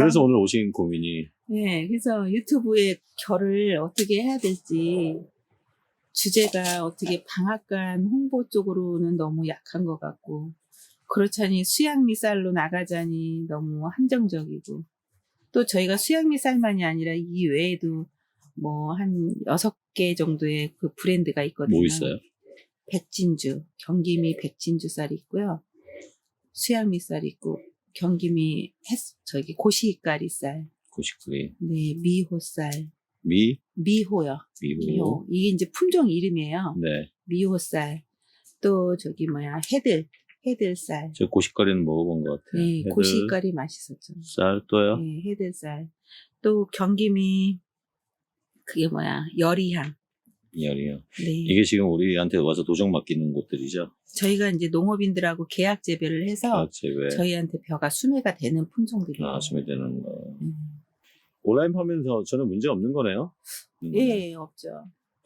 그래서 오늘 오신 고민이 네, 그래서 유튜브의 결을 어떻게 해야 될지, 주제가 어떻게 방앗간 홍보 쪽으로는 너무 약한 것 같고, 그렇자니 수양미 쌀로 나가자니 너무 한정적이고, 또 저희가 수양미 쌀만이 아니라 이 외에도 뭐 한 6개 정도의 그 브랜드가 있거든요. 뭐 있어요? 백진주, 경기미 백진주 쌀이 있고요. 수양미 쌀이 있고, 경기미 저기 고시가리 쌀, 고식구이 네, 미호쌀, 미호요. 미호. 이게 이제 품종 이름이에요. 네. 미호쌀. 또 저기 뭐야, 헤들쌀. 저 고식거리는 먹어본 것 같아요. 네, 헤들, 고시가리 맛있었죠. 쌀 또요? 네, 헤들쌀. 또 경기미, 그게 뭐야, 열이향. 열이요. 네. 이게 지금 우리한테 와서 도장 맡기는 곳들이죠? 저희가 이제 농업인들하고 계약 재배를 해서 제외. 저희한테 벼가 수매가 되는 품종들이에요. 수매되는 거. 음. 온라인 판매에서 저는 문제 없는 거네요? 예, 없죠.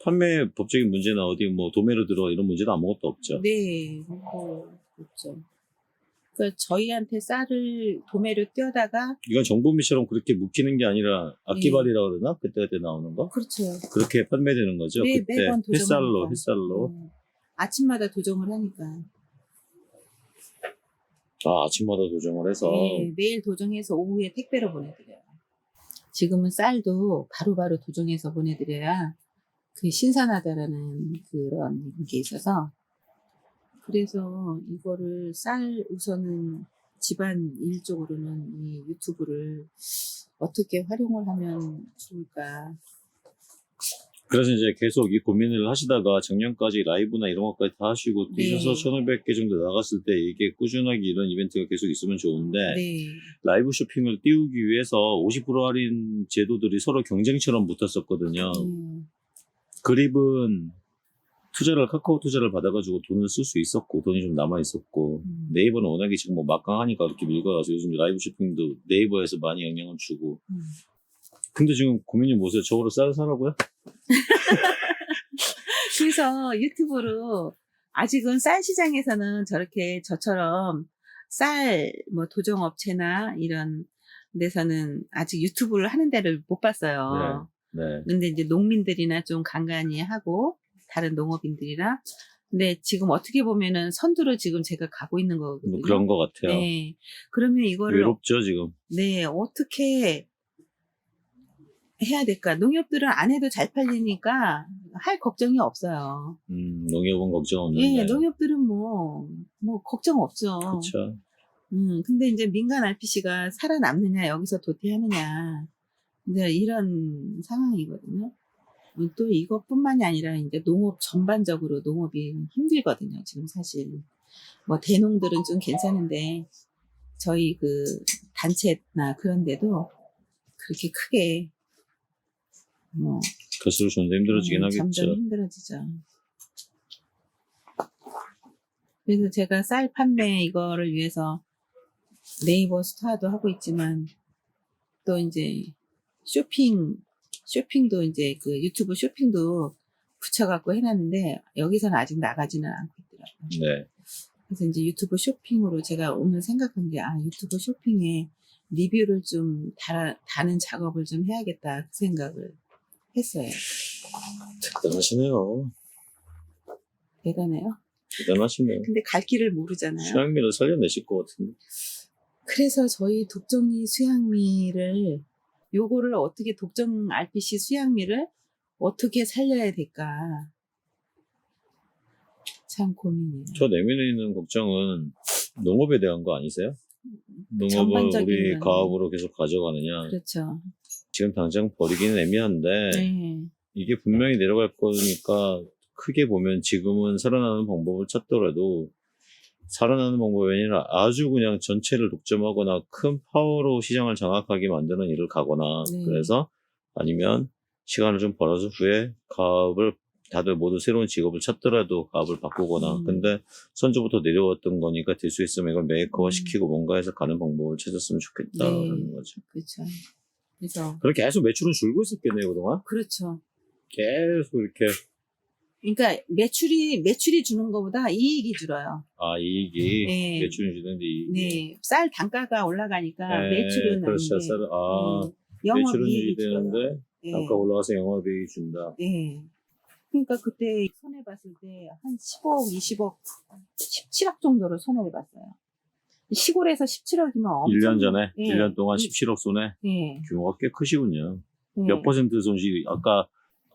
판매 법적인 문제나 어디 뭐 도매로 들어 이런 문제도 아무것도 없죠? 네, 없죠. 그러니까 저희한테 쌀을 도매로 떼어다가, 이건 정보미처럼 그렇게 묵히는 게 아니라 악기발이라고 그러나? 그때 나오는 거? 그렇죠. 그렇게 판매되는 거죠? 네, 그때 매번 도정하니까. 햇살로. 네. 아침마다 도정을 하니까. 아침마다 도정을 해서. 네, 매일 도정해서 오후에 택배로 보내드려요. 지금은 쌀도 바로바로 도정해서 보내드려야 그 신선하다라는 그런 게 있어서, 그래서 이거를 우선은 집안 일 쪽으로는 이 유튜브를 어떻게 활용을 하면 좋을까. 그래서 이제 계속 이 고민을 하시다가 작년까지 라이브나 이런 것까지 다 하시고 네. 뛰셔서 1500개 정도 나갔을 때 이게 꾸준하게 이런 이벤트가 계속 있으면 좋은데 네. 라이브 쇼핑을 띄우기 위해서 50% 할인 제도들이 서로 경쟁처럼 붙었었거든요. 그립은 카카오 투자를 받아가지고 돈을 쓸 수 있었고 돈이 좀 남아있었고 네이버는 워낙에 지금 뭐 막강하니까 그렇게 밀고 나서 요즘 라이브 쇼핑도 네이버에서 많이 영향을 주고 근데 지금 고민이 뭐세요? 저거로 쌀 사라고요? 그래서 유튜브로 아직은 쌀 시장에서는 저렇게 저처럼 뭐 도정업체나 이런 데서는 아직 유튜브를 하는 데를 못 봤어요. 네. 근데 이제 농민들이나 좀 간간히 하고 다른 농업인들이랑, 근데 지금 어떻게 보면은 선두로 지금 제가 가고 있는 거거든요. 뭐 그런 것 같아요. 네. 그러면 이거를 외롭죠 지금. 네, 어떻게 해야 될까? 농협들은 안 해도 잘 팔리니까 할 걱정이 없어요. 농협은 걱정 없는데. 예, 농협들은 뭐 걱정 없죠. 그렇죠. 근데 이제 민간 RPC가 살아남느냐, 여기서 도태하느냐, 이제 이런 상황이거든요. 또 이것뿐만이 아니라 이제 농업 전반적으로 농업이 힘들거든요. 지금 사실 뭐 대농들은 좀 괜찮은데 저희 그 단체나 그런 데도 그렇게 크게 뭐 갈수록 좀 더 힘들어지긴 하겠죠. 점점 힘들어지죠. 그래서 제가 쌀 판매 이거를 위해서 네이버 스토어도 하고 있지만 또 이제 쇼핑도 이제 그 유튜브 쇼핑도 붙여갖고 해놨는데 여기서는 아직 나가지는 않고 있더라고요. 네. 그래서 이제 유튜브 쇼핑으로 제가 오늘 생각한 게 유튜브 쇼핑에 리뷰를 좀 다는 작업을 좀 해야겠다 그 생각을 했어요. 대단하시네요. 대단해요. 대단하시네요. 근데 갈 길을 모르잖아요. 수양미를 살려내실 것 같은데. 그래서 저희 독점리 수양미를 요거를 어떻게 독점 RPC 수양미를 어떻게 살려야 될까 참 고민이에요. 저 내면에 있는 걱정은 농업에 대한 거 아니세요? 농업을 전반적인 우리 거는. 가업으로 계속 가져가느냐. 그렇죠. 지금 당장 버리기는 애매한데 네. 이게 분명히 내려갈 거니까 크게 보면 지금은 살아나는 방법을 찾더라도 살아나는 방법이 아니라 아주 그냥 전체를 독점하거나 큰 파워로 시장을 장악하게 만드는 일을 가거나 그래서 아니면 시간을 좀 벌어서 후에 가업을 다들 모두 새로운 직업을 찾더라도 가업을 바꾸거나 근데 선조부터 내려왔던 거니까 될 수 있으면 이걸 메이커화 시키고 뭔가 해서 가는 방법을 찾았으면 좋겠다라는 거죠. 그렇죠. 그래서 그렇게 계속 매출은 줄고 있었겠네요 그동안. 그렇죠. 계속 이렇게 그러니까 매출이 주는 것보다 이익이 줄어요. 아, 이익이 네. 매출은 주는데 이익이. 네, 쌀 단가가 올라가니까 네, 매출은 그렇죠. 안 돼. 매출은 영업이익이 줄어요. 유지되는데 네. 단가 올라가서 영업이익이 준다. 네. 그러니까 그때 손해 봤을 때 한 15억, 20억, 17억 정도로 손해를 봤어요. 시골에서 17억이면 엄청 1년 전에, 네. 1년 동안 17억 손해. 네. 규모가 꽤 크시군요. 네. 몇 퍼센트 손실, 아까,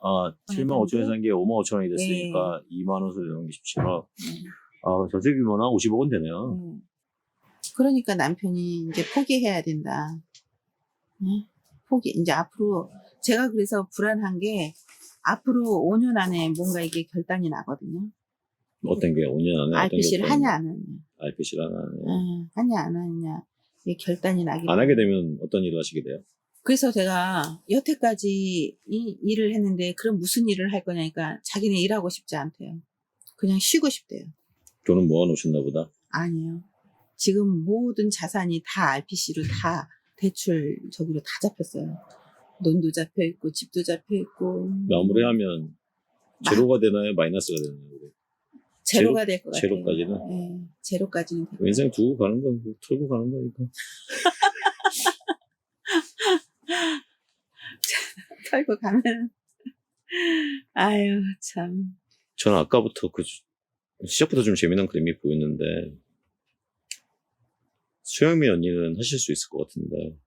7만 5천에 산 게 5만 5천 원이 네. 됐으니까 2만 원 손해 게 17억. 네. 전세 규모는 한 50억은 되네요. 그러니까 남편이 이제 포기해야 된다. 네? 이제 앞으로, 제가 그래서 불안한 게, 앞으로 5년 안에 뭔가 이게 결단이 나거든요. 어떤 게 5년 안에 RPC를 하냐, 안 하냐. RPC를 하냐. 하냐, 안 하냐. 이게 결단이 나기 안 하게 되면 어떤 일을 하시게 돼요? 그래서 제가 여태까지 이 일을 했는데, 그럼 무슨 일을 할 거냐니까, 자기는 일하고 싶지 않대요. 그냥 쉬고 싶대요. 돈은 모아놓으셨나 보다. 아니에요. 지금 모든 자산이 다 RPC로 다 대출 저기로 다 잡혔어요. 돈도 잡혀 있고 집도 잡혀 있고. 마무리하면 제로가 되나요? 마이너스가 되나요? 제로가 될 것 같아요. 제로까지는? 네, 제로까지는. 인생 두고 가는 거고 털고 가는 거니까. 털고 가면 아유 참. 저는 아까부터 시작부터 좀 재미난 그림이 보였는데 수영미 언니는 하실 수 있을 것 같은데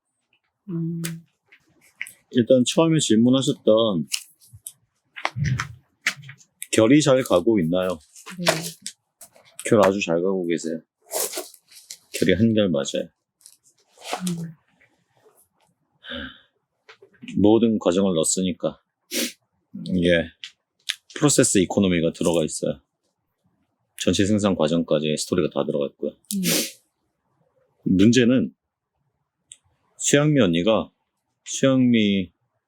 일단 처음에 질문하셨던 결이 잘 가고 있나요? 네. 결 아주 잘 가고 계세요. 결이 한결 맞아요. 모든 과정을 넣었으니까 이게 프로세스 이코노미가 들어가 있어요. 전체 생산 과정까지 스토리가 다 들어가 있고요. 문제는 수양미 언니가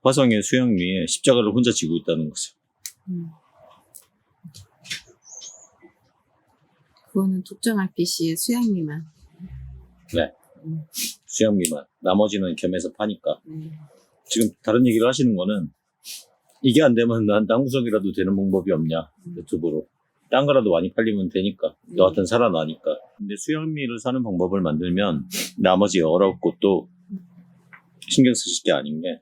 화성의 수양미에 십자가를 혼자 지고 있다는 거죠. 그거는 독점 RPC의 수양미만. 네. 수양미만. 나머지는 겸해서 파니까. 네. 지금 다른 얘기를 하시는 거는 이게 안 되면 난 딴 구석이라도 되는 방법이 없냐. 유튜브로. 딴 거라도 많이 팔리면 되니까. 너 같은 살아나니까. 근데 수양미를 사는 방법을 만들면 나머지 여러 곳도 신경 쓰실 게 아닌 게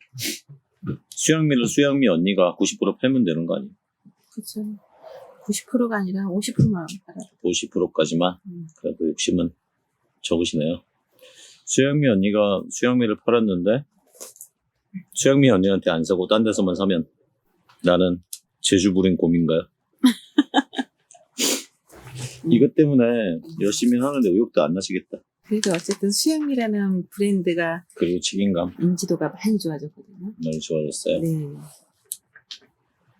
수양미를 수양미 언니가 90% 팔면 되는 거 아니에요? 그렇죠. 90%가 아니라 50%만 팔아요. 50%까지만? 그래도 욕심은 적으시네요. 수양미 언니가 수양미를 팔았는데 수양미 언니한테 안 사고 딴 데서만 사면 나는 제주 부린 곰인가요? 이것 때문에 열심히 하는데 의욕도 안 나시겠다. 그래도 어쨌든 수양미라는 브랜드가 그리고 책임감 인지도가 많이 좋아졌거든요. 많이 좋아졌어요. 네.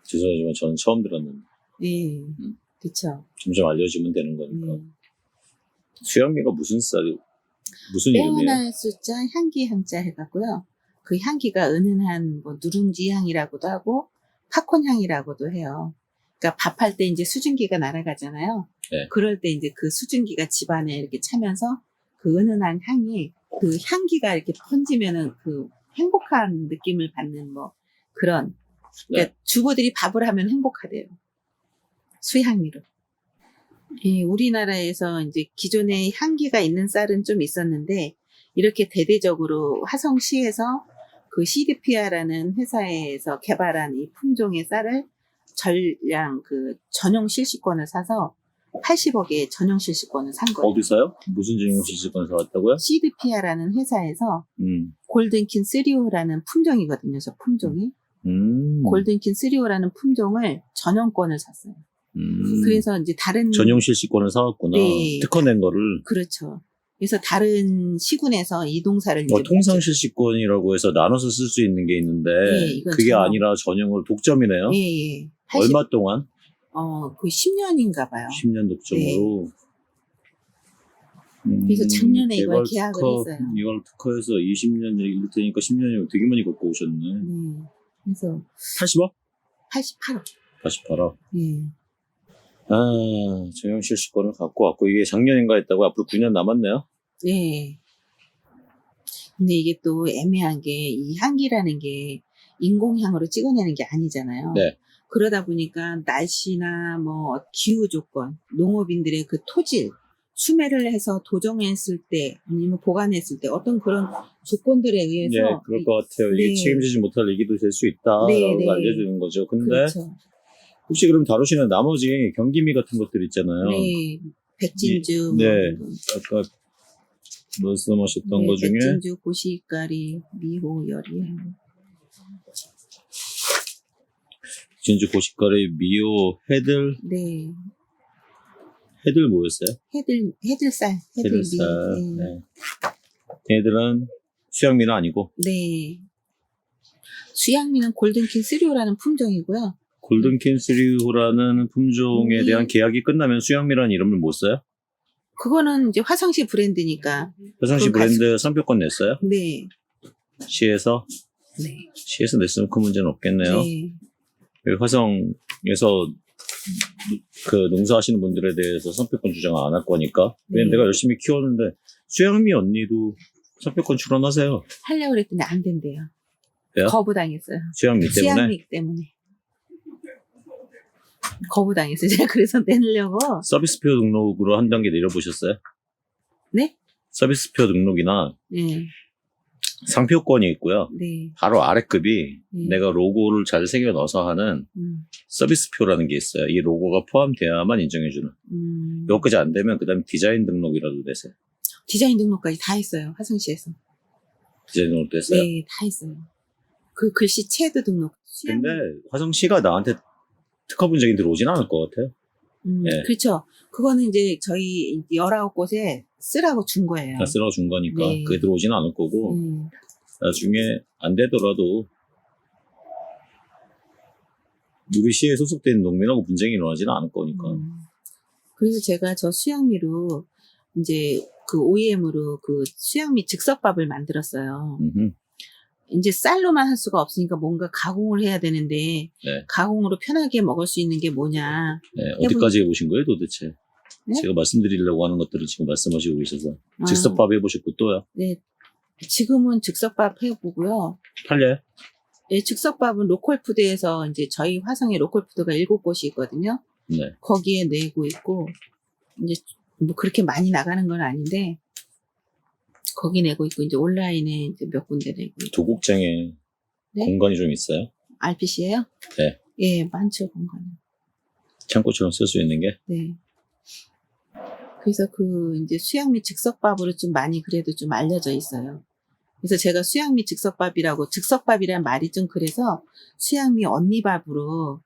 죄송하지만 저는 처음 들었는데 네. 그쵸. 점점 알려지면 되는 거니까. 네. 수양미가 무슨 쌀이 무슨 이름이에요? 빼어날 숫자 향기 향자 해갖고요. 그 향기가 은은한 뭐 누룽지 향이라고도 하고 팝콘 향이라고도 해요. 그러니까 밥할 때 이제 수증기가 날아가잖아요. 네. 그럴 때 이제 그 수증기가 집안에 이렇게 차면서 그 은은한 향이 그 향기가 이렇게 번지면은 그 행복한 느낌을 받는 뭐 그런. 그러니까 주부들이 밥을 하면 행복하대요. 수향미로. 예, 우리나라에서 이제 기존에 향기가 있는 쌀은 좀 있었는데 이렇게 대대적으로 화성시에서 그 CDPR라는 회사에서 개발한 이 품종의 쌀을 전용 실시권을 사서 80억에 전용 실시권을 산 거예요. 어디서요? 무슨 전용 실시권 사왔다고요? CDPR라는 회사에서 골든킨 3호라는 품종이거든요. 저 품종이. 골든킨 3호라는 품종을 전용권을 샀어요. 그래서 이제 다른 전용 실시권을 사왔구나. 네. 특허낸 거를. 그렇죠. 그래서 다른 시군에서 이 동사를 이제 통상 실시권이라고 해서 나눠서 쓸 수 있는 게 있는데 이건 그게 전용. 아니라 전용으로 독점이네요. 예. 얼마 동안? 그 10년인가 봐요. 10년 독점으로. 그래서 작년에 이걸 계약을 특허, 했어요. 이걸 특허해서 20년 얘기를 테니까 10년이면 되게 많이 갖고 오셨네. 그래서 80억? 88억. 88억. 예. 전용 실시권을 갖고 왔고 이게 작년인가 했다고 앞으로 9년 남았네요. 네. 근데 이게 또 애매한 게 이 향기라는 게 인공향으로 찍어내는 게 아니잖아요. 네. 그러다 보니까 날씨나 뭐 기후 조건, 농업인들의 그 토질, 수매를 해서 도정했을 때 아니면 보관했을 때 어떤 그런 조건들에 네, 의해서 그럴 것 같아요. 이게 네. 책임지지 못할 얘기도 될 수 있다라고 네, 네. 알려주는 거죠. 근데 그렇죠. 혹시 그럼 다루시는 나머지 경기미 같은 것들 있잖아요. 네, 백진주, 네, 뭐, 아까 말씀하셨던 네, 것 중에 백진주, 고시가리, 미호, 열이. 진주 고춧가루, 미오, 해들, 네, 해들 뭐였어요? 해들쌀, 해들미. 해들살. 네. 네. 얘들은 수양미는 아니고 네. 수양미는 골든킹 3호라는 품종이고요. 골든캔 쓰리호라는 품종에 대한 계약이 끝나면 수양미라는 이름을 못 써요? 그거는 이제 화성시 브랜드니까. 화성시 그건 브랜드 상표권 냈어요? 네. 시에서? 네. 시에서 냈으면 큰 문제는 없겠네요. 네. 화성에서 그 농사하시는 분들에 대해서 상표권 주장 안 할 거니까. 왜냐면 네. 내가 열심히 키웠는데 수양미 언니도 상표권 출원하세요. 하려고 그랬더니 안 된대요. 왜요? 거부당했어요. 수양미 때문에. 수양미 때문에. 거부당했어요. 제가 그래서 내려고. 서비스표 등록으로 한 단계 내려보셨어요? 네? 서비스표 등록이나 네. 상표권이 있고요. 네. 바로 아래급이 네. 내가 로고를 잘 새겨 넣어서 하는 서비스표라는 게 있어요. 이 로고가 포함돼야만 인정해주는. 이것까지 안 되면 그 다음에 디자인 등록이라도 되세요. 디자인 등록까지 다 했어요. 화성시에서. 디자인 등록 됐어요? 네, 다 했어요. 그 글씨체도 등록. 근데 화성시가 나한테 특허 분쟁이 들어오진 않을 것 같아요. 네. 그렇죠. 그거는 이제 저희 19곳에 쓰라고 준 거예요. 다 쓰라고 준 거니까 네. 그게 들어오진 않을 거고 나중에 안 되더라도 우리 시에 소속된 농민하고 분쟁이 일어나지는 않을 거니까. 그래서 제가 저 수양미로 이제 그 OEM으로 그 수양미 즉석밥을 만들었어요. 이제 쌀로만 할 수가 없으니까 뭔가 가공을 해야 되는데 네. 가공으로 편하게 먹을 수 있는 게 뭐냐. 네, 어디까지 해보신 거예요 도대체? 네? 제가 말씀드리려고 하는 것들을 지금 말씀하시고 계셔서 아. 즉석밥 해보셨고 또요? 네. 지금은 즉석밥 해보고요. 팔려요? 네, 즉석밥은 로컬푸드에서 이제 저희 화성에 로컬푸드가 7곳이 있거든요. 네. 거기에 내고 있고 이제 뭐 그렇게 많이 나가는 건 아닌데 거기 내고 있고 이제 온라인에 이제 몇 군데 내고 있고. 도곡장에 네? 공간이 좀 있어요? RPC예요? 네. 예, 많죠 공간은. 창고처럼 쓸 수 있는 게? 네. 그래서 그 이제 수양미 즉석밥으로 좀 많이 그래도 좀 알려져 있어요. 그래서 제가 수양미 즉석밥이라고 즉석밥이란 말이 좀 그래서 수양미 언니밥으로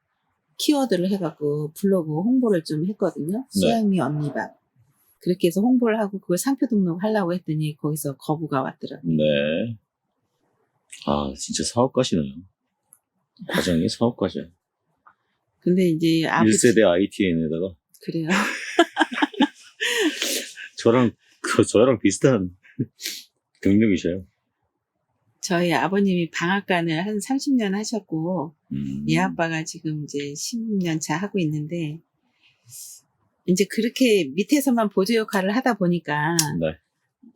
키워드를 해갖고 블로그 홍보를 좀 했거든요. 수양미 언니밥. 그렇게 해서 홍보를 하고 그걸 상표 등록하려고 했더니 거기서 거부가 왔더라고요. 네. 아 진짜 사업가시네요. 과정이 사업가셔요. 근데 이제 아버지 1세대 ITN에다가 그래요. 저랑 비슷한 경력이셔요. 저희 아버님이 방앗간을 한 30년 하셨고 얘 아빠가 지금 이제 10년 차 하고 있는데 이제 그렇게 밑에서만 보조 역할을 하다 보니까 네.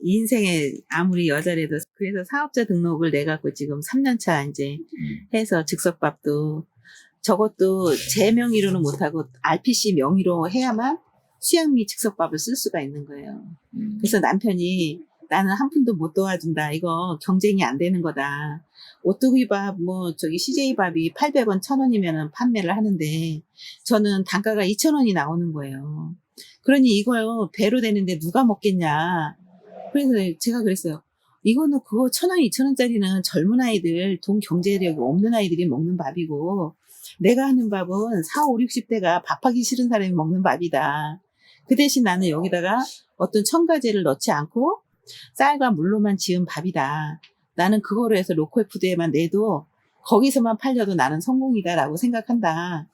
인생에 아무리 여자라도 그래서 사업자 등록을 내갖고 지금 3년 차 이제 해서 즉석밥도 저것도 제 명의로는 못하고 RPC 명의로 해야만 수양미 즉석밥을 쓸 수가 있는 거예요. 그래서 남편이 나는 한 푼도 못 도와준다. 이거 경쟁이 안 되는 거다. 오뚜기밥, 뭐, 저기 CJ밥이 800원, 1000원이면 판매를 하는데, 저는 단가가 2000원이 나오는 거예요. 그러니 이거요, 배로 되는데 누가 먹겠냐. 그래서 제가 그랬어요. 이거는 그거 1000원, 2000원짜리는 젊은 아이들, 돈 경제력이 없는 아이들이 먹는 밥이고, 내가 하는 밥은 40, 50, 60대가 밥하기 싫은 사람이 먹는 밥이다. 그 대신 나는 여기다가 어떤 첨가제를 넣지 않고, 쌀과 물로만 지은 밥이다. 나는 그거로 해서 로컬 푸드에만 내도 거기서만 팔려도 나는 성공이다라고 생각한다.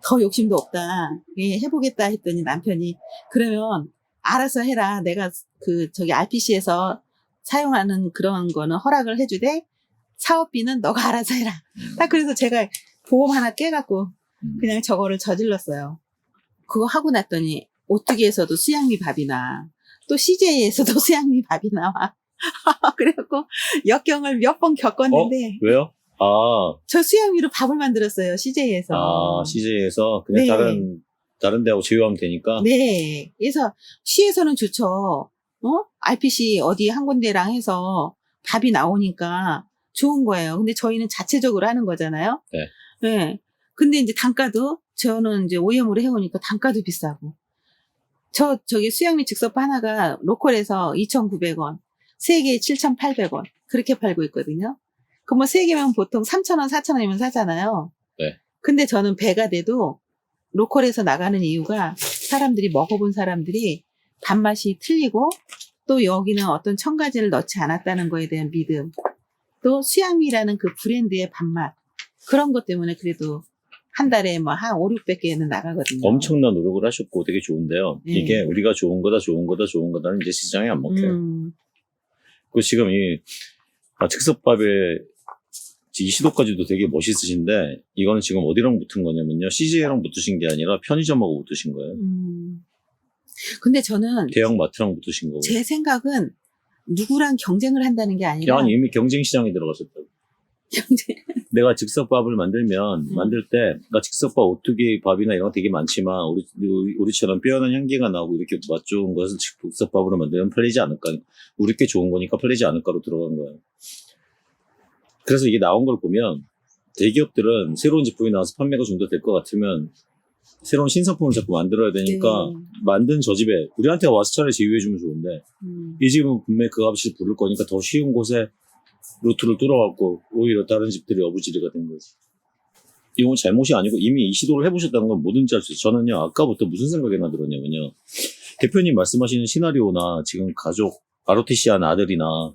더 욕심도 없다. 예, 해보겠다 했더니 남편이 그러면 알아서 해라. 내가 저기 RPC에서 사용하는 그런 거는 허락을 해주되 사업비는 너가 알아서 해라. 딱 그래서 제가 보험 하나 깨갖고 그냥 저거를 저질렀어요. 그거 하고 났더니 오뚜기에서도 수양미 밥이 나. 또 CJ에서도 수양미 밥이 나와. 그래갖고 역경을 몇 번 겪었는데. 왜요? 아, 저 수양미로 밥을 만들었어요, CJ에서. CJ에서 그냥 네. 다른 데하고 제휴하면 되니까. 네. 그래서 시에서는 좋죠. RPC 어디 한 군데랑 해서 밥이 나오니까 좋은 거예요. 근데 저희는 자체적으로 하는 거잖아요. 네. 네. 근데 이제 단가도 저는 이제 OEM으로 해오니까 단가도 비싸고. 저기 수양미 즉석 하나가 로컬에서 2,900원, 3개에 7,800원. 그렇게 팔고 있거든요. 그럼 뭐 3개면 보통 3,000원, 4,000원이면 사잖아요. 네. 근데 저는 배가 돼도 로컬에서 나가는 이유가 사람들이 먹어본 사람들이 밥맛이 틀리고 또 여기는 어떤 첨가제를 넣지 않았다는 거에 대한 믿음 또 수양미라는 그 브랜드의 밥맛 그런 것 때문에 그래도 한 달에 뭐 한 5, 600개는 나가거든요. 엄청난 노력을 하셨고 되게 좋은데요. 네. 이게 우리가 좋은 거다는 이제 시장에 안 먹혀요. 그 지금 즉석밥에 이 시도까지도 되게 멋있으신데 이거는 지금 어디랑 붙은 거냐면요. CJ랑 붙으신 게 아니라 편의점하고 붙으신 거예요. 근데 저는 대형 마트랑 붙으신 거고. 제 생각은 누구랑 경쟁을 한다는 게 아니라 아니 이미 경쟁 시장에 들어가셨다고. 경쟁. 내가 즉석밥을 만들 때, 나 즉석밥 오뚜기 밥이나 이런 거 되게 많지만, 우리처럼 뼈난 향기가 나고 이렇게 맛 좋은 것을 즉석밥으로 만들면 팔리지 않을까. 우리 게 좋은 거니까 팔리지 않을까로 들어간 거예요. 그래서 이게 나온 걸 보면, 대기업들은 새로운 제품이 나와서 판매가 좀 더 될 것 같으면, 새로운 신상품을 자꾸 만들어야 되니까, 만든 저 집에, 우리한테 와서 차라리 제휴해주면 좋은데, 이 집은 분명히 그 값이 부를 거니까 더 쉬운 곳에 루트를 뚫어갖고 오히려 다른 집들이 어부지리가 된 거지. 이건 잘못이 아니고 이미 이 시도를 해보셨다는 건 뭐든지 할 수 있어요. 저는요 아까부터 무슨 생각이 들었냐면요. 대표님 말씀하시는 시나리오나 지금 가족 ROTC 한 아들이나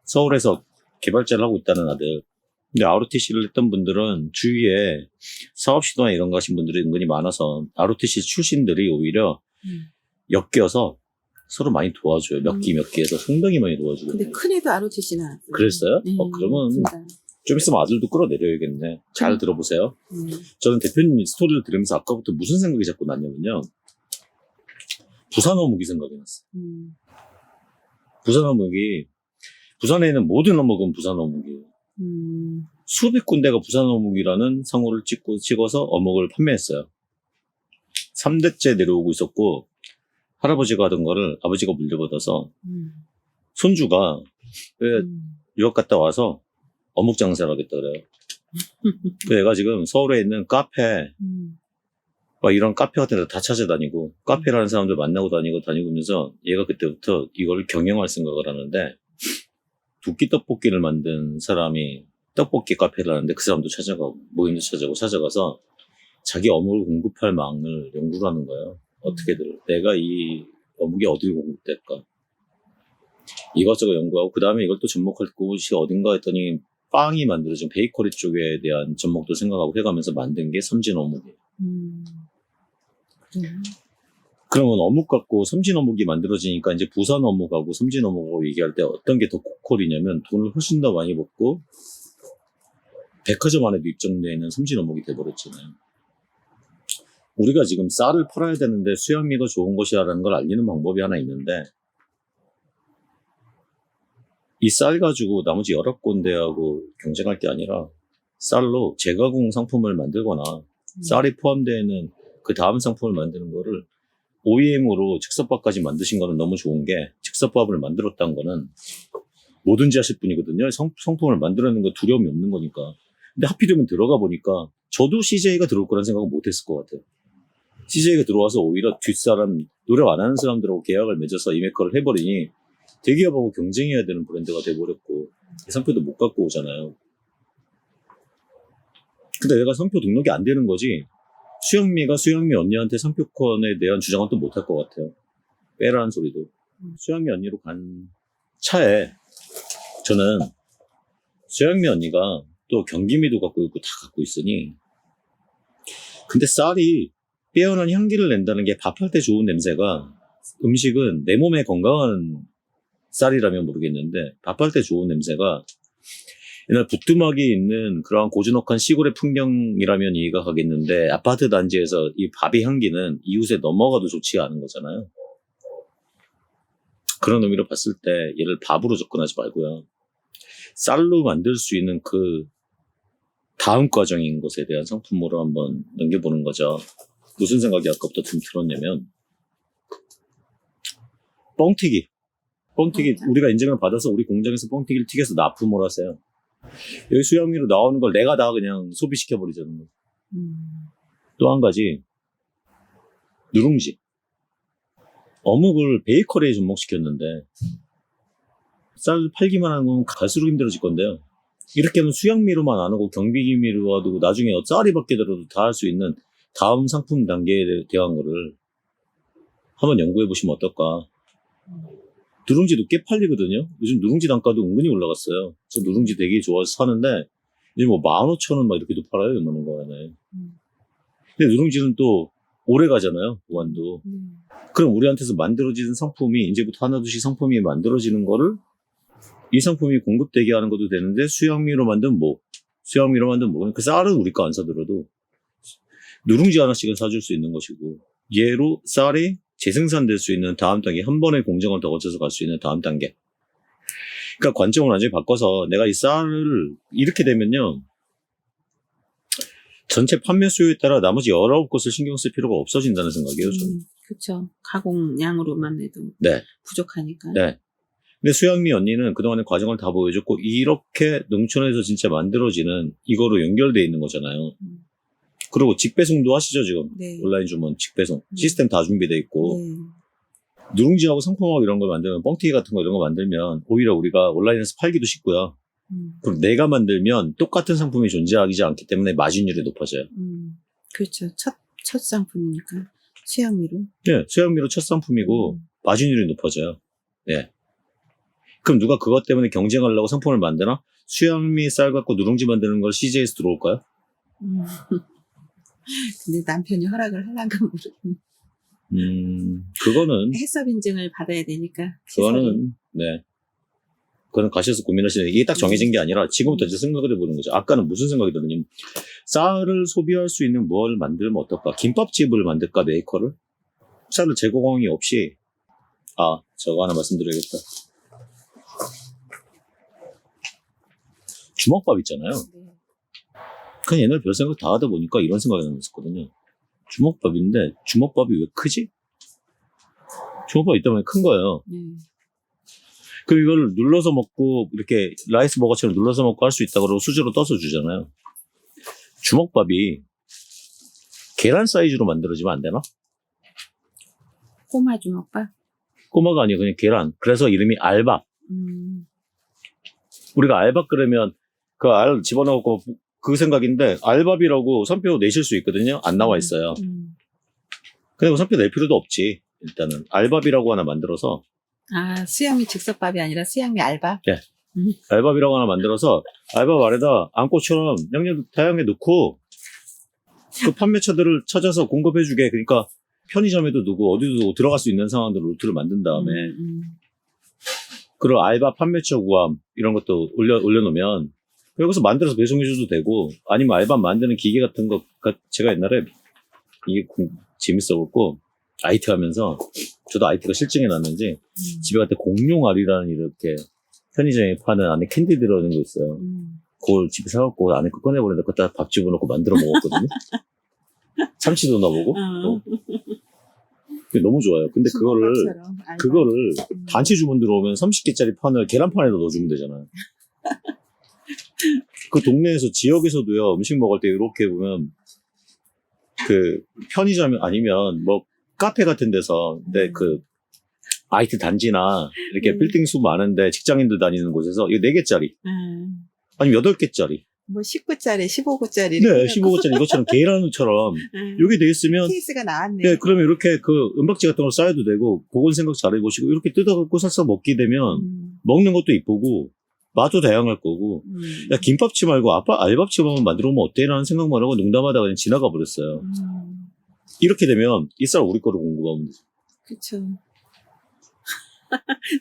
서울에서 개발자를 하고 있다는 아들. 근데 ROTC를 했던 분들은 주위에 사업 시도나 이런 거 하신 분들이 은근히 많아서 ROTC 출신들이 오히려 엮여서 서로 많이 도와줘요. 몇 개에서 상당히 많이 도와주고. 근데 큰애도 ROTC 나왔어요. 그랬어요? 그러면 진짜. 좀 있으면 아들도 끌어내려야겠네. 잘 들어보세요. 저는 대표님 스토리를 들으면서 아까부터 무슨 생각이 자꾸 났냐면요. 부산 어묵이 생각이 났어요. 부산 어묵이, 부산에 있는 모든 어묵은 부산 어묵이에요. 수백 군데가 부산 어묵이라는 상호를 찍어서 어묵을 판매했어요. 3대째 내려오고 있었고, 할아버지가 하던 거를 아버지가 물려받아서 손주가 왜 유학 갔다 와서 어묵 장사를 하겠다 그래요. 얘가 지금 서울에 있는 카페 막 이런 카페 같은 데 다 찾아다니고 카페라는 사람들 만나고 다니면서 얘가 그때부터 이걸 경영할 생각을 하는데 두끼 떡볶이를 만든 사람이 떡볶이 카페를 하는데 그 사람도 찾아가고 모임도 찾아가서 자기 어묵을 공급할 망을 연구를 하는 거예요. 어떻게든 내가 이 어묵이 어디로 공급될까 이것저것 연구하고 그 다음에 이걸 또 접목할 곳이 어딘가 했더니 빵이 만들어진 베이커리 쪽에 대한 접목도 생각하고 해가면서 만든 게 섬진 어묵이에요. 그러면 어묵 갖고 섬진 어묵이 만들어지니까 이제 부산 어묵하고 섬진 어묵하고 얘기할 때 어떤 게 더 고퀄이냐면 돈을 훨씬 더 많이 벌고 백화점 안에도 입점되어 있는 섬진 어묵이 돼버렸잖아요. 우리가 지금 쌀을 팔아야 되는데 수양미가 좋은 것이라는 걸 알리는 방법이 하나 있는데 이 쌀 가지고 나머지 여러 군데하고 경쟁할 게 아니라 쌀로 재가공 상품을 만들거나 쌀이 포함되어 있는 그 다음 상품을 만드는 거를 OEM으로 즉석밥까지 만드신 거는 너무 좋은 게 즉석밥을 만들었다는 거는 뭐든지 하실 분이거든요. 상품을 만들어내는 거 두려움이 없는 거니까. 근데 하필이면 들어가 보니까 저도 CJ가 들어올 거란 생각은 못 했을 것 같아요. CJ가 들어와서 오히려 뒷사람, 노력 안 하는 사람들하고 계약을 맺어서 이메커를 해버리니 대기업하고 경쟁해야 되는 브랜드가 돼버렸고 상표도 못 갖고 오잖아요. 근데 내가 상표 등록이 안 되는 거지 수영미가 수영미 언니한테 상표권에 대한 주장은 또 못 할 것 같아요. 빼라는 소리도. 수영미 언니로 간 차에 저는 수영미 언니가 또 경기미도 갖고 있고 다 갖고 있으니 근데 쌀이 빼어난 향기를 낸다는 게 밥할 때 좋은 냄새가 음식은 내 몸에 건강한 쌀이라면 모르겠는데 밥할 때 좋은 냄새가 옛날 부뚜막이 있는 그런 고즈넉한 시골의 풍경이라면 이해가 가겠는데 아파트 단지에서 이 밥의 향기는 이웃에 넘어가도 좋지 않은 거잖아요. 그런 의미로 봤을 때 얘를 밥으로 접근하지 말고요. 쌀로 만들 수 있는 그 다음 과정인 것에 대한 상품으로 한번 넘겨보는 거죠. 무슨 생각이 아까부터 좀 들었냐면 뻥튀기 우리가 인증을 받아서 우리 공장에서 뻥튀기를 튀겨서 납품을 하세요. 여기 수양미로 나오는 걸 내가 다 그냥 소비시켜버리자는 거예요. 또 한 가지 누룽지 어묵을 베이커리에 접목시켰는데 쌀 팔기만 하는 건 갈수록 힘들어질 건데요. 이렇게 하면 수양미로만 안 하고 경비기미로 와도 나중에 쌀이 바뀌더라도 다 할 수 있는 다음 상품 단계에 대한 거를 한번 연구해 보시면 어떨까. 누룽지도 꽤 팔리거든요. 요즘 누룽지 단가도 은근히 올라갔어요. 저 누룽지 되게 좋아해서 사는데 이제 뭐 15,000원 막 이렇게도 팔아요. 이만한 거 하나에. 근데 누룽지는 또 오래 가잖아요. 보관도. 그럼 우리한테서 만들어지는 상품이 이제부터 하나둘씩 상품이 만들어지는 거를 이 상품이 공급되게 하는 것도 되는데 수양미로 만든 그 쌀은 우리 거 안 사더라도 누룽지 하나씩은 사줄 수 있는 것이고 얘로 쌀이 재생산될 수 있는 다음 단계 한 번에 공정을 더 거쳐서 갈 수 있는 다음 단계. 그러니까 관점을 완전히 바꿔서 내가 이 쌀을 이렇게 되면요 전체 판매 수요에 따라 나머지 여러 것을 신경 쓸 필요가 없어진다는 생각이에요. 저는. 그렇죠. 가공량으로만 해도 네. 부족하니까. 네. 근데 수양미 언니는 그동안의 과정을 다 보여줬고 이렇게 농촌에서 진짜 만들어지는 이거로 연결돼 있는 거잖아요. 그리고 직배송도 하시죠 지금. 네. 온라인 주문 직배송 시스템 다 준비돼 있고 네. 누룽지하고 상품하고 이런 걸 만들면 뻥튀기 같은 거 이런 거 만들면 오히려 우리가 온라인에서 팔기도 쉽고요. 그리고 내가 만들면 똑같은 상품이 존재하지 않기 때문에 마진율이 높아져요. 그렇죠. 첫 상품이니까 수양미로. 네, 수양미로 첫 상품이고 마진율이 높아져요. 네. 그럼 누가 그것 때문에 경쟁하려고 상품을 만드나? 수양미 쌀 갖고 누룽지 만드는 걸 CJ에서 들어올까요? 근데 남편이 허락을 하려는가 모르겠네. 그거는 해썹 인증을 받아야 되니까. 그거는 네. 그건 가셔서 고민하시는 이게 딱 정해진 게 아니라 지금부터 이제 생각을 해보는 거죠. 아까는 무슨 생각이 들었냐면 쌀을 소비할 수 있는 뭘 만들면 어떨까? 김밥집을 만들까 메이커를? 쌀을 재고공이 없이 저거 하나 말씀드려야겠다. 주먹밥 있잖아요. 네. 그냥 옛날 별 생각 다 하다 보니까 이런 생각이 났었거든요. 주먹밥인데 주먹밥이 왜 크지? 주먹밥 있다 보니 큰 거예요. 그리고 이걸 눌러서 먹고 이렇게 라이스 버거처럼 눌러서 먹고 할 수 있다고 그러고 수저로 떠서 주잖아요. 주먹밥이 계란 사이즈로 만들어지면 안 되나? 꼬마 주먹밥? 꼬마가 아니고 그냥 계란. 그래서 이름이 알밥. 우리가 알밥 그러면 그 알 집어넣고 그 생각인데 알밥이라고 선표 내실 수 있거든요. 안 나와 있어요. 근데 그 선표 낼 필요도 없지. 일단은 알밥이라고 하나 만들어서 수양미 즉석밥이 아니라 수양미 알밥? 네. 알밥이라고 하나 만들어서 알밥 아래다 안고처럼 양념 다양하게 넣고 그 판매처들을 찾아서 공급해주게. 그러니까 편의점에도 두고 어디도 두고 들어갈 수 있는 상황들로 루트를 만든 다음에 그리고 알밥 판매처 구함 이런 것도 올려놓으면 여기서 만들어서 배송해줘도 되고 아니면 알밥 만드는 기계 같은 거 제가 옛날에 이게 재밌어갖고 IT 하면서 저도 IT가 실증이 났는지 집에 갈 때 공룡 알이라는 이렇게 편의점에 파는 안에 캔디 들어있는 거 있어요. 그걸 집에 사갖고 안에 거 꺼내버렸는데 그것다 밥 집어넣고 만들어 먹었거든요. 참치도 넣어보고. 그게 너무 좋아요. 근데 그거를 단체 주문 들어오면 30개짜리 판을 계란판에다 넣어주면 되잖아요. 그 동네에서 지역에서도요 음식 먹을 때 이렇게 보면 그 편의점 아니면 뭐 카페 같은 데서 근데 그 IT 단지나 이렇게 빌딩 수 많은데 직장인들 다니는 곳에서 이거 4개짜리 아니면 8개짜리 뭐 19짜리, 15구짜리. 네, 15구짜리 이것처럼 계란처럼 여기 돼 있으면 케이스가 나왔네. 네, 그러면 이렇게 그 은박지 같은 걸 쌓여도 되고 그건 생각 잘 해보시고 이렇게 뜯어갖고 싹싹 먹게 되면 먹는 것도 이쁘고 맛도 다양할 거고 야 김밥집 말고 알밥집 한번 만들어 보면 어때? 라는 생각만 하고 농담하다가 그냥 지나가 버렸어요. 이렇게 되면 이 쌀 우리 거로 공급하면 되죠. 그쵸.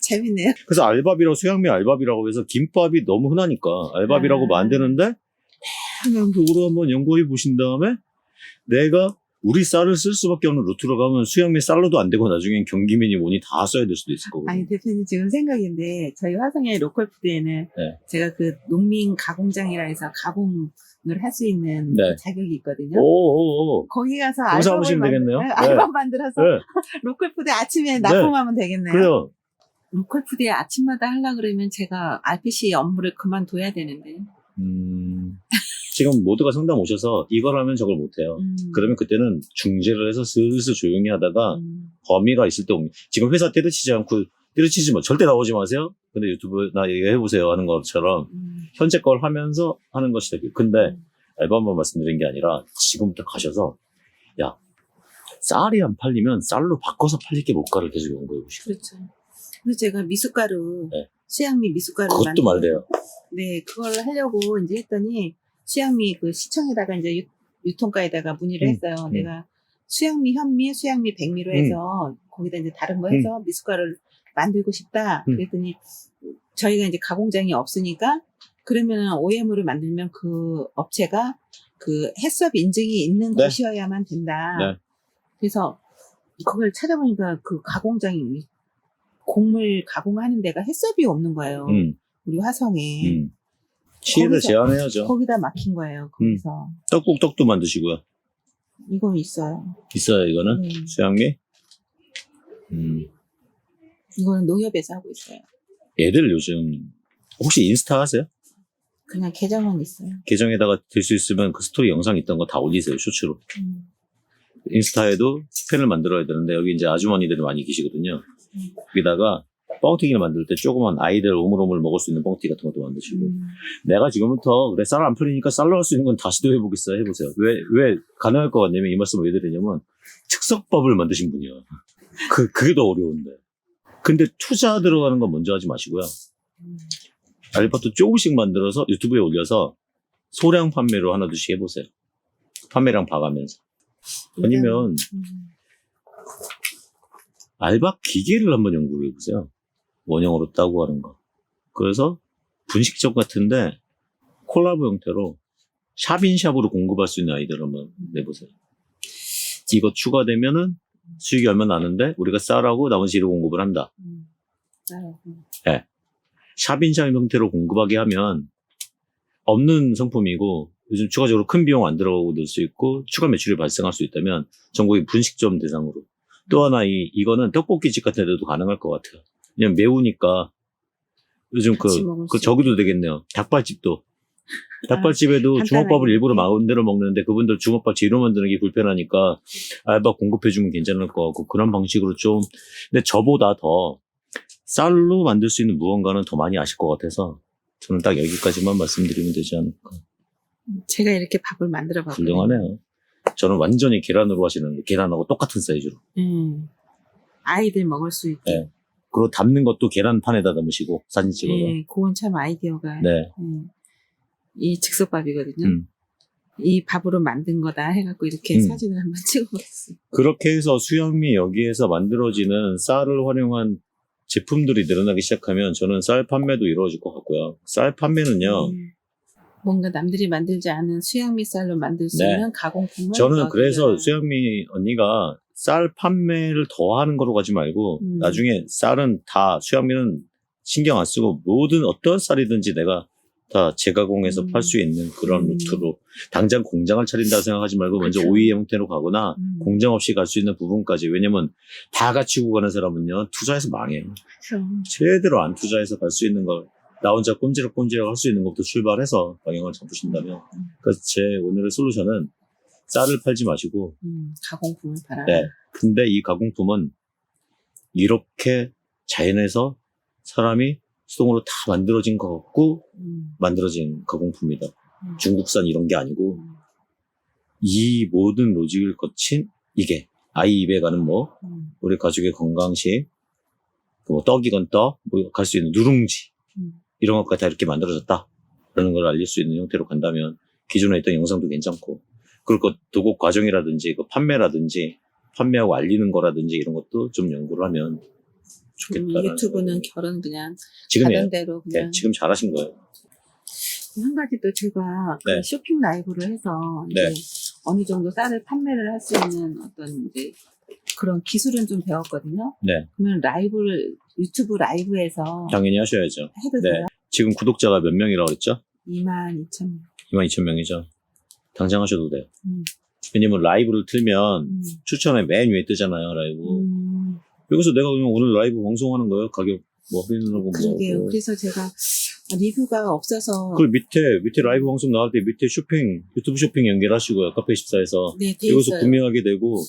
재밌네요. 그래서 알밥이라고 수양미 알밥이라고 해서 김밥이 너무 흔하니까 알밥이라고 만드는데 방향적으로 한번 연구해 보신 다음에 내가 우리 쌀을 쓸 수밖에 없는 루트로 가면 수양미 쌀로도 안 되고 나중엔 경기민이 뭐니 다 써야 될 수도 있을 거거든요. 아니, 대표님 지금 생각인데, 저희 화성의 로컬푸드에는 네. 제가 그 농민 가공장이라 해서 가공을 할 수 있는 네. 자격이 있거든요. 오오오. 거기 가서 거기서 알밤을 하시면 되겠네요. 네. 알밤 만들어서 네. 로컬푸드 아침에 납품하면 되겠네요. 그래요. 로컬푸드에 아침마다 하려고 그러면 제가 RPC 업무를 그만둬야 되는데. 지금 모두가 상담 오셔서 이걸 하면 저걸 못해요. 그러면 그때는 중재를 해서 슬슬 조용히 하다가 범위가 있을 때 옵니다. 지금 회사 때려치지 않고 때려치지 마. 절대 나오지 마세요. 근데 유튜브나 얘기해보세요 하는 것처럼 현재 걸 하면서 하는 것이 되게. 근데 앨범만 말씀드린 게 아니라 지금부터 가셔서 야 쌀이 안 팔리면 쌀로 바꿔서 팔릴 게 뭘까를 계속 연구해 보시고. 그렇죠. 그래서 제가 미숫가루, 네. 수양미 미숫가루 그것도 말돼요. 네, 그걸 하려고 이제 했더니 수양미 그 시청에다가 이제 유통가에다가 문의를 했어요. 내가 수양미 현미, 수양미 백미로 해서 거기다 이제 다른 거 해서 미숫가루를 만들고 싶다. 그랬더니 저희가 이제 가공장이 없으니까 그러면 OEM으로 만들면 그 업체가 그 해썹 인증이 있는 네. 곳이어야만 된다. 네. 그래서 그걸 찾아보니까 그 가공장이 곡물 가공하는 데가 해썹이 없는 거예요. 우리 화성에. 시에다 거기서- 제한해야죠. 거기다 막힌 거예요. 거기서. 떡국떡도 만드시고요. 이건 있어요. 있어요, 이거는? 네. 수양미? 이거는 농협에서 하고 있어요. 얘들 요즘, 혹시 인스타 하세요? 그냥 계정은 있어요. 계정에다가 될 수 있으면 그 스토리 영상 있던 거 다 올리세요, 쇼츠로. 인스타에도 팬을 만들어야 되는데, 여기 이제 아주머니들이 많이 계시거든요. 여기다가 뻥튀기를 만들 때 조그만 아이들 오물오물 먹을 수 있는 뻥튀기 같은 것도 만드시고. 내가 지금부터, 그래, 쌀 안 풀리니까 쌀로 할 수 있는 건 다 시도해보겠어요. 해보세요. 왜 가능할 것 같냐면, 이 말씀을 왜 드리냐면, 즉석밥을 만드신 분이야. 그게 더 어려운데. 근데 투자 들어가는 건 먼저 하지 마시고요. 알바도 조금씩 만들어서 유튜브에 올려서 소량 판매로 하나 둘씩 해보세요. 판매량 봐가면서. 아니면 알바 기계를 한번 연구를 해보세요. 원형으로 따고 하는 거. 그래서 분식점 같은데 콜라보 형태로 샵인샵으로 공급할 수 있는 아이디어를 한번 내보세요. 이거 추가되면은 수익이 얼마 나는데 우리가 쌀하고 나머지로 공급을 한다. 네. 샵인샵 형태로 공급하게 하면 없는 상품이고 요즘 추가적으로 큰 비용 안 들어가고 넣을 수 있고 추가 매출이 발생할 수 있다면 전국의 분식점 대상으로 또 하나 이거는 떡볶이집 같은 데도 가능할 것 같아요. 그냥 매우니까 요즘 같이 먹을 수 저기도 되겠네요. 닭발집도. 닭발집에도 간단하게. 주먹밥을 일부러 마음대로 먹는데 그분들 주먹밥 재료 만드는 게 불편하니까 알바 공급해주면 괜찮을 것 같고 그런 방식으로 좀. 근데 저보다 더 쌀로 만들 수 있는 무언가는 더 많이 아실 것 같아서 저는 딱 여기까지만 말씀드리면 되지 않을까. 제가 이렇게 밥을 만들어 봤거든요. 훌륭하네요. 저는 완전히 계란으로 하시는데 계란하고 똑같은 사이즈로. 아이들 먹을 수 있게. 네. 그리고 담는 것도 계란판에다 담으시고 사진 찍어서. 네, 그건 참 아이디어가. 네. 이 즉석밥이거든요. 이 밥으로 만든 거다 해갖고 이렇게 사진을 한번 찍어보겠어요. 그렇게 해서 수양미 여기에서 만들어지는 쌀을 활용한 제품들이 늘어나기 시작하면 저는 쌀 판매도 이루어질 것 같고요. 쌀 판매는요. 뭔가 남들이 만들지 않은 수양미 쌀로 만들 수 네. 있는 가공품을 저는 그래서 넣어드려요. 수양미 언니가 쌀 판매를 더 하는 거로 가지 말고 나중에 쌀은 다 수양미는 신경 안 쓰고 모든 어떤 쌀이든지 내가 다 재가공해서 팔 수 있는 그런 루트로 당장 공장을 차린다고 생각하지 말고 먼저 그쵸. OEM 형태로 가거나 공장 없이 갈 수 있는 부분까지. 왜냐면 다 갖추고 가는 사람은요 투자해서 망해요. 그렇죠. 제대로 안 투자해서 갈 수 있는 걸 나 혼자 꼼지락꼼지락 할 수 있는 것부터 출발해서 방향을 잡으신다면 그래서 제 오늘의 솔루션은 쌀을 팔지 마시고 가공품을 팔아요. 네. 근데 이 가공품은 이렇게 자연에서 사람이 수동으로 다 만들어진 것 같고 만들어진 가공품이다. 중국산 이런 게 아니고 이 모든 로직을 거친 이게 아이 입에 가는 뭐 우리 가족의 건강식 뭐 떡이건 떡 뭐 갈 수 있는 누룽지 이런 것까지 다 이렇게 만들어졌다 라는 걸 알릴 수 있는 형태로 간다면 기존에 있던 영상도 괜찮고 그리고 도곡 과정이라든지 그 판매라든지 판매하고 알리는 거라든지 이런 것도 좀 연구를 하면 좋겠다. 유튜브는 결혼 그냥 지금이에요. 하던 대로 그냥. 네, 지금 잘하신 거예요. 한 가지 또 제가 그 네. 쇼핑 라이브를 해서 네. 이제 어느 정도 쌀을 판매를 할 수 있는 어떤 이제 그런 기술은 좀 배웠거든요. 네. 그러면 유튜브 라이브에서 당연히 하셔야죠. 해도 네. 돼요? 지금 구독자가 몇 명이라고 그랬죠? 22,000명. 22,000명이죠. 당장 하셔도 돼요. 음. 왜냐면 라이브를 틀면 추천에 맨 위에 뜨잖아요, 라이브. 여기서 내가 그냥 오늘 라이브 방송하는 거예요. 가격 뭐 할인하고 그러게요. 뭐. 그래서 제가 리뷰가 없어서 그 밑에 라이브 방송 나갈 때 밑에 쇼핑, 유튜브 쇼핑 연결하시고요. 카페24에서. 네, 돼 여기서 있어요. 구매하게 되고,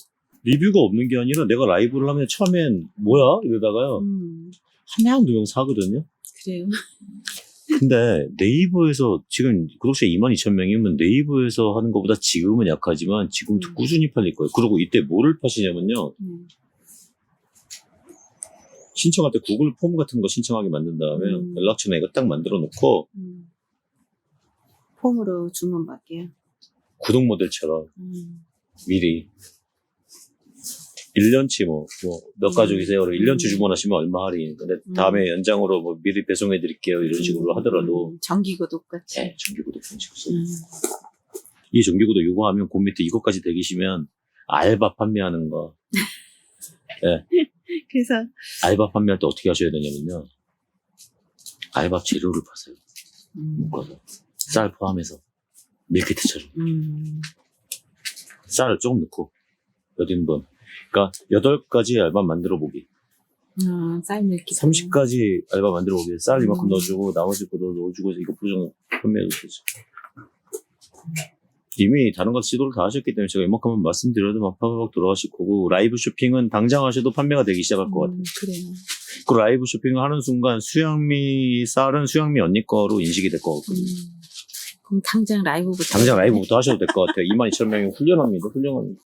리뷰가 없는 게 아니라 내가 라이브를 하면 처음엔 뭐야? 이러다가요. 한 명도 영 사거든요. 그래요. 근데 네이버에서 지금 구독자 22,000명이면 네이버에서 하는 것보다 지금은 약하지만 지금도 꾸준히 팔릴 거예요. 그리고 이때 뭐를 파시냐면요. 신청할 때 구글 폼 같은 거 신청하게 만든 다음에 연락처나 이거 딱 만들어 놓고 폼으로 주문 받게요. 구독 모델처럼 미리 1년치 몇 가족이세요? 1년치 주문하시면 얼마 할인. 근데 다음에 연장으로 뭐 미리 배송해 드릴게요. 이런 식으로 하더라도. 정기구독 같이. 네, 정기구독 방식으로. 이 정기구독 이거 하면 그 밑에 이것까지 대기시면 알바 판매하는 거. 네. 그래서 알바 판매할 때 어떻게 하셔야 되냐면요. 알바 재료를 파세요. 묶어서. 쌀 포함해서. 밀키트처럼. 쌀을 조금 넣고. 몇 인분. 그러니까 8가지 알바 만들어 보기. 쌀밀키. 30가지 알바 만들어 보기. 쌀 이만큼 넣어주고 나머지 것도 넣어주고 이거 포장 판매해도 되죠. 이미 다른 것 시도를 다 하셨기 때문에 제가 이만큼만 말씀드려도 막 파박 돌아가실 거고 라이브 쇼핑은 당장 하셔도 판매가 되기 시작할 것 같아요. 그래요. 그 라이브 쇼핑을 하는 순간 수양미 쌀은 수양미 언니 거로 인식이 될 것 같거든요. 그럼 당장 라이브부터. 당장 라이브부터 하셔도 될 것 같아요. 22,000명이 훌륭합니다. 훌륭합니다.